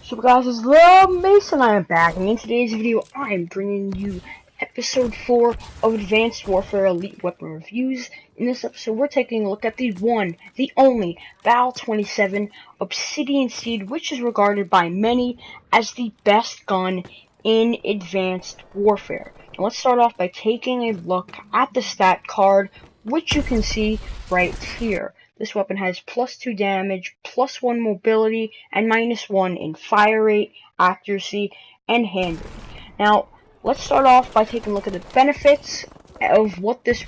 So guys, it's the Mace and I am back, and in today's video I am bringing you episode 4 of Advanced Warfare Elite Weapon Reviews. In this episode we're taking a look at the one, the only, Bal-27 Obsidian Steed, which is regarded by many as the best gun in Advanced Warfare. And let's start off by taking a look at the stat card, which you can see right here. This weapon has +2 damage, +1 mobility, and -1 in fire rate, accuracy, and handling. Now, let's start off by taking a look at the benefits of what this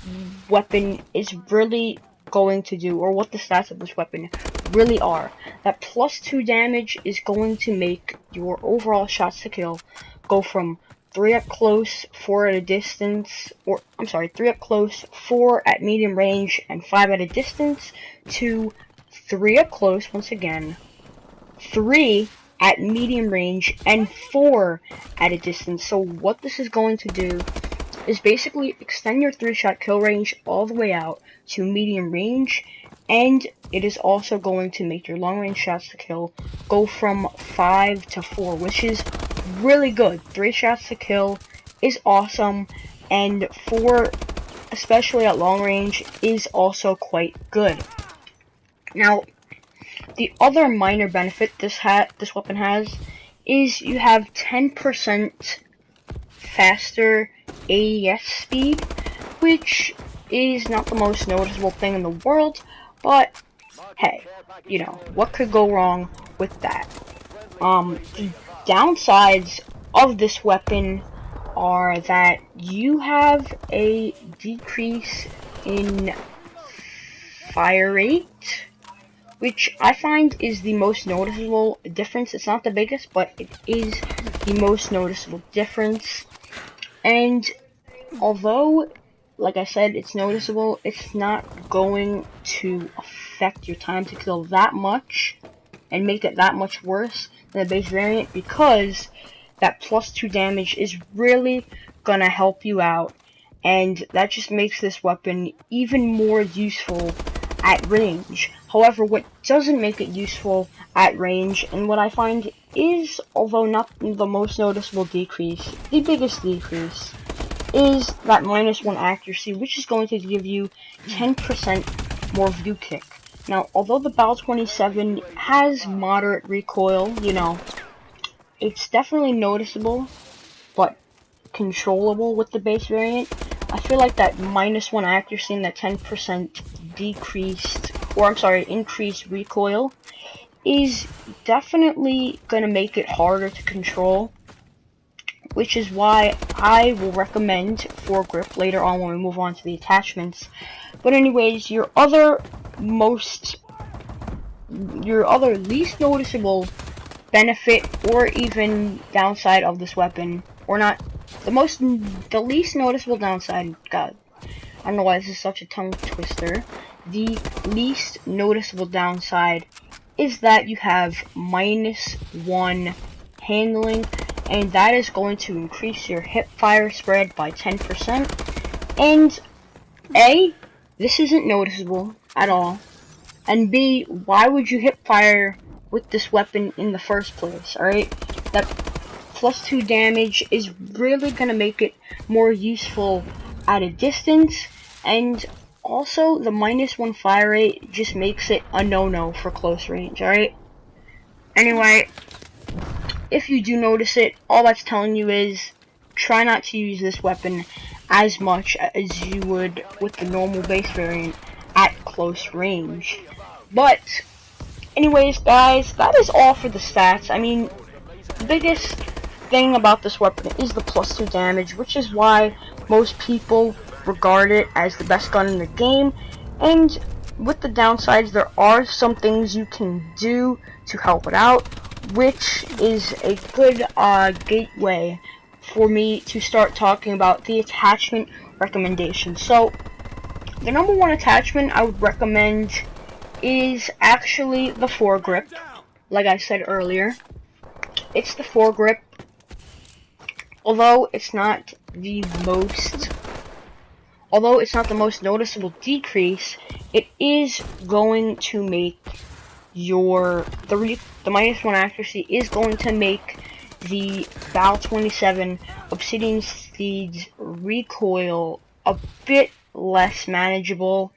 weapon is really going to do, or what the stats of this weapon really are. That +2 damage is going to make your overall shots to kill go from 3 up close, 4 at a distance, 3 up close, 4 at medium range, and 5 at a distance, to 3 up close, once again, 3 at medium range, and 4 at a distance. So what this is going to do is basically extend your 3-shot kill range all the way out to medium range, and it is also going to make your long range shots to kill go from 5 to 4, which is really good. 3 shots to kill is awesome, and 4, especially at long range, is also quite good. Now, the other minor benefit this weapon has is you have 10% faster AES speed, which is not the most noticeable thing in the world, but hey, you know, what could go wrong with that? The downsides of this weapon are that you have a decrease in fire rate, which I find is the most noticeable difference. It's not the biggest, but it is the most noticeable difference. And although, like I said, it's noticeable, it's not going to affect your time to kill that much and make it that much worse than the base variant, because that +2 damage is really gonna help you out, and that just makes this weapon even more useful at range. However, what doesn't make it useful at range, and what I find is, although not the most noticeable decrease, the biggest decrease, is that -1 accuracy, which is going to give you 10% more view kick. Now, although the Bal-27 has moderate recoil, you know, it's definitely noticeable, but controllable with the base variant. I feel like that -1 accuracy and that 10% increased recoil is definitely gonna make it harder to control, which is why I will recommend foregrip later on when we move on to the attachments. But anyways, your other least noticeable benefit, or even downside of this weapon, or not, the least noticeable downside, God, I don't know why this is such a tongue twister. The least noticeable downside is that you have -1 handling, and that is going to increase your hip fire spread by 10%. And A, this isn't noticeable at all, and B, why would you hip fire with this weapon in the first place? Alright, that +2 damage is really gonna make it more useful at a distance, and also the -1 fire rate just makes it a no-no for close range. Alright, anyway, if you do notice it, all that's telling you is try not to use this weapon as much as you would with the normal base variant at close range. But anyways, guys, that is all for the stats. I mean, the biggest thing about this weapon is the +2 damage, which is why most people regard it as the best gun in the game. And with the downsides, there are some things you can do to help it out, which is a good gateway for me to start talking about the attachment recommendations. So, the number 1 attachment I would recommend is actually the foregrip. Like I said earlier, it's the foregrip. Although it's not the most noticeable decrease, it is going to make the -1 accuracy is going to make the Bal-27 Obsidian Steed's recoil a bit less manageable,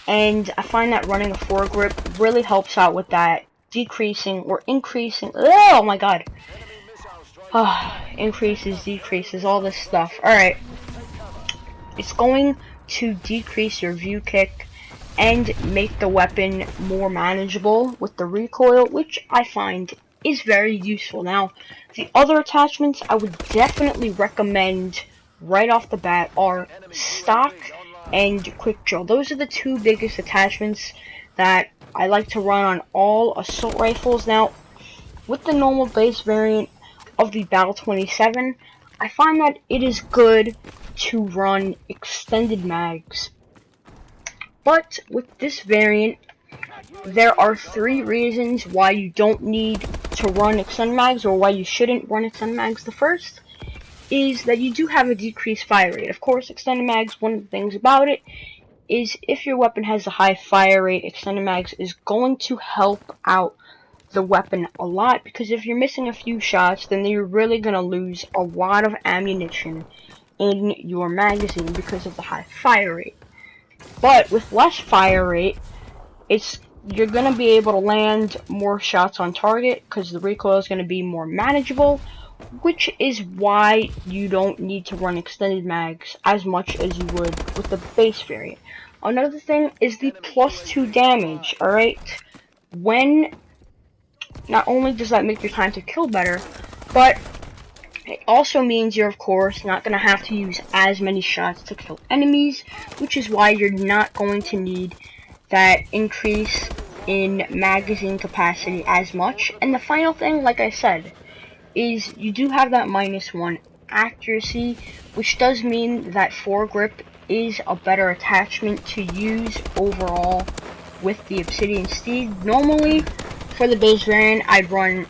and I find that running a foregrip really helps out with that, decreasing or increasing. Oh my god! Increases, decreases, all this stuff. Alright. It's going to decrease your view kick and make the weapon more manageable with the recoil, which I find is very useful. Now, the other attachments I would definitely recommend right off the bat are stock and quick draw. Those are the two biggest attachments that I like to run on all assault rifles. Now, with the normal base variant of the Bal-27, I find that it is good to run extended mags. But with this variant, there are 3 reasons why you don't need to run extended mags, or why you shouldn't run extended mags. The first is that you do have a decreased fire rate. Of course, extended mags, one of the things about it is if your weapon has a high fire rate, extended mags is going to help out the weapon a lot, because if you're missing a few shots, then you're really going to lose a lot of ammunition in your magazine because of the high fire rate. But with less fire rate, you're going to be able to land more shots on target because the recoil is going to be more manageable, which is why you don't need to run extended mags as much as you would with the base variant. Another thing is the +2 damage, alright? Not only does that make your time to kill better, but it also means you're, of course, not going to have to use as many shots to kill enemies, which is why you're not going to need that increase in magazine capacity as much. And the final thing, like I said, is you do have that -1 accuracy, which does mean that foregrip is a better attachment to use overall with the Obsidian Steed. Normally, for the base variant, I'd run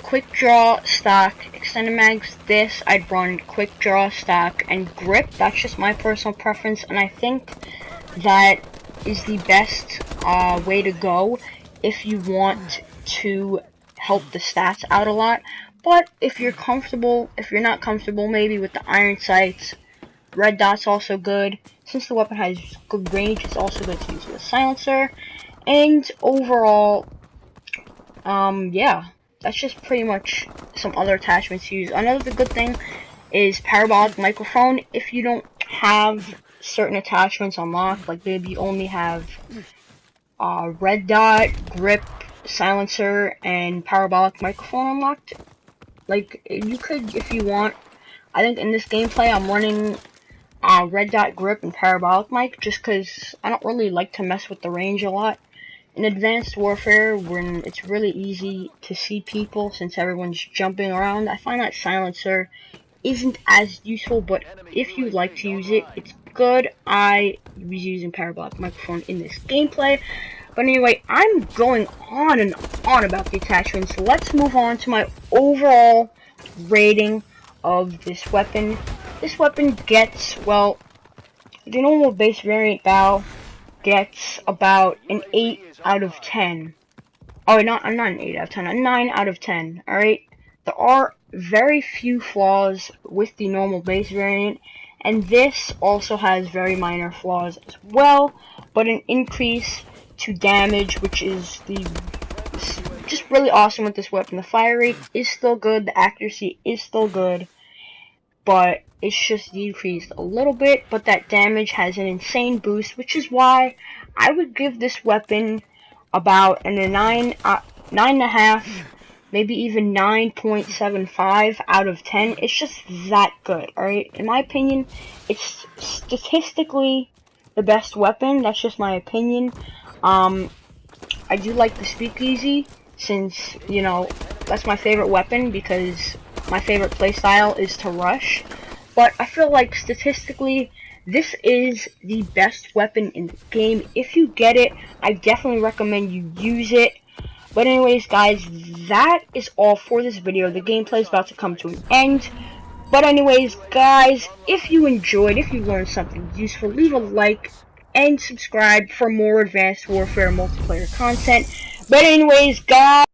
quick draw, stock, extended mags. This, I'd run quick draw, stock, and grip. That's just my personal preference, and I think that is the best way to go if you want to help the stats out a lot. But if you're not comfortable maybe with the iron sights, red dot's also good. Since the weapon has good range, it's also good to use with a silencer. And overall, yeah, that's just pretty much some other attachments to use. Another good thing is parabolic microphone. If you don't have certain attachments unlocked, like maybe you only have red dot, grip, silencer, and parabolic microphone unlocked, like you could, if you want. I think in this gameplay I'm running red dot, grip, and parabolic mic just because I don't really like to mess with the range a lot. In Advanced Warfare, when it's really easy to see people since everyone's jumping around, I find that silencer isn't as useful, but if you like to use it, it's good. I was using parabolic microphone in this gameplay. But anyway, I'm going on and on about the attachments. Let's move on to my overall rating of this weapon. This weapon gets, well, the normal base variant Bal gets about an 8 out of 10. Oh, not an 8 out of 10, a 9 out of 10, alright? There are very few flaws with the normal base variant, and this also has very minor flaws as well, but an increase to damage, which is just really awesome with this weapon. The fire rate is still good, the accuracy is still good, but it's just decreased a little bit, but that damage has an insane boost, which is why I would give this weapon about a 9.5, maybe even 9.75 out of 10. It's just that good, alright? In my opinion, it's statistically the best weapon. That's just my opinion. I do like the speakeasy, since, you know, that's my favorite weapon, because my favorite playstyle is to rush. But I feel like statistically, this is the best weapon in the game. If you get it, I definitely recommend you use it. But anyways, guys, that is all for this video. The gameplay is about to come to an end. But anyways, guys, if you enjoyed, if you learned something useful, leave a like and subscribe for more Advanced Warfare multiplayer content. But anyways, guys.